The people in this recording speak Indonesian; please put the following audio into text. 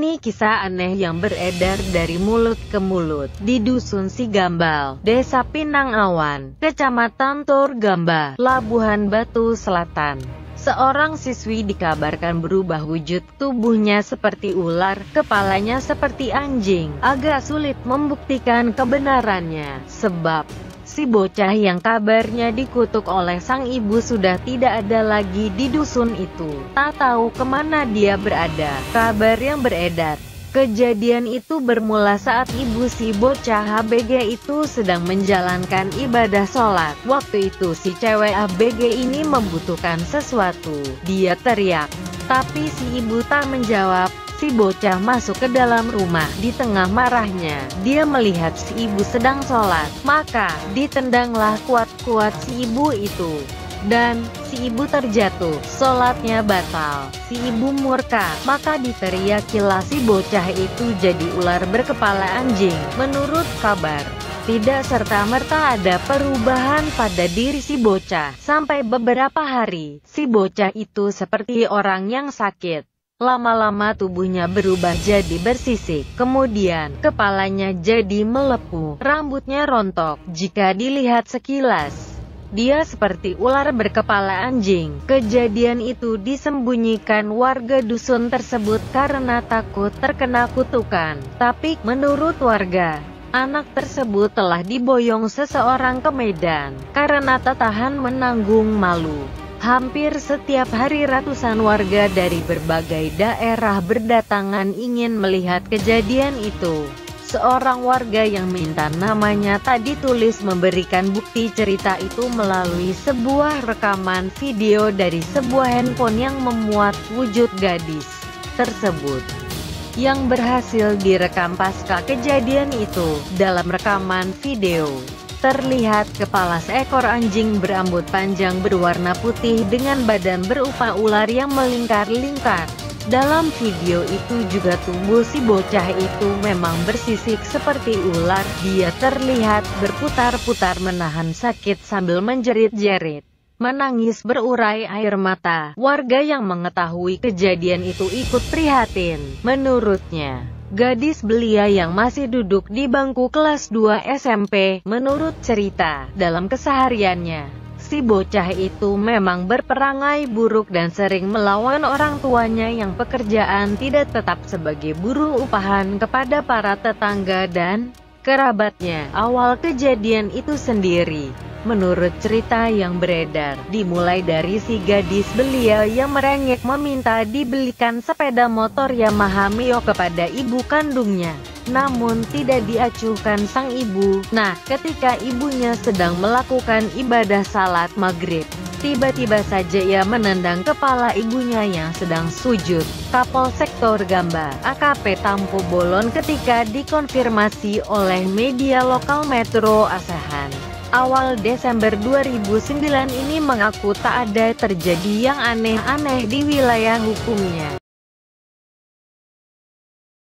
Ini kisah aneh yang beredar dari mulut ke mulut di Dusun Sigambal, Desa Pinang Awan, Kecamatan Torgamba, Labuhan Batu Selatan. Seorang siswi dikabarkan berubah wujud, tubuhnya seperti ular, kepalanya seperti anjing. Agak sulit membuktikan kebenarannya, sebab si bocah yang kabarnya dikutuk oleh sang ibu sudah tidak ada lagi di dusun itu. Tak tahu kemana dia berada. Kabar yang beredar, kejadian itu bermula saat ibu si bocah ABG itu sedang menjalankan ibadah sholat. Waktu itu si cewek ABG ini membutuhkan sesuatu. Dia teriak, tapi si ibu tak menjawab. Si bocah masuk ke dalam rumah. Di tengah marahnya, dia melihat si ibu sedang sholat. Maka, ditendanglah kuat-kuat si ibu itu. Dan, si ibu terjatuh. Sholatnya batal. Si ibu murka. Maka diteriakilah si bocah itu jadi ular berkepala anjing. Menurut kabar, tidak serta-merta ada perubahan pada diri si bocah. Sampai beberapa hari, si bocah itu seperti orang yang sakit. Lama-lama tubuhnya berubah jadi bersisik, kemudian kepalanya jadi melepuh, rambutnya rontok. Jika dilihat sekilas, dia seperti ular berkepala anjing. Kejadian itu disembunyikan warga dusun tersebut karena takut terkena kutukan. Tapi, menurut warga, anak tersebut telah diboyong seseorang ke Medan, karena tak tahan menanggung malu. Hampir setiap hari ratusan warga dari berbagai daerah berdatangan ingin melihat kejadian itu. Seorang warga yang minta namanya tak ditulis memberikan bukti cerita itu melalui sebuah rekaman video dari sebuah handphone yang memuat wujud gadis tersebut, yang berhasil direkam pasca kejadian itu. Dalam rekaman video, terlihat kepala seekor anjing berambut panjang berwarna putih dengan badan berupa ular yang melingkar-lingkar. Dalam video itu juga tubuh si bocah itu memang bersisik seperti ular. Dia terlihat berputar-putar menahan sakit sambil menjerit-jerit, menangis berurai air mata. Warga yang mengetahui kejadian itu ikut prihatin. Menurutnya, gadis belia yang masih duduk di bangku kelas 2 SMP, menurut cerita, dalam kesehariannya, si bocah itu memang berperangai buruk dan sering melawan orang tuanya yang pekerjaan tidak tetap sebagai buruh upahan kepada para tetangga dan kerabatnya. Awal kejadian itu sendiri, menurut cerita yang beredar, dimulai dari si gadis belia yang merengek meminta dibelikan sepeda motor Yamaha Mio kepada ibu kandungnya. Namun tidak diacuhkan sang ibu. Nah, ketika ibunya sedang melakukan ibadah salat maghrib, tiba-tiba saja ia menendang kepala ibunya yang sedang sujud. Kapolsek Torgamba, AKP Tampu Bolon ketika dikonfirmasi oleh media lokal Metro Asahan awal Desember 2009 ini mengaku tak ada terjadi yang aneh-aneh di wilayah hukumnya.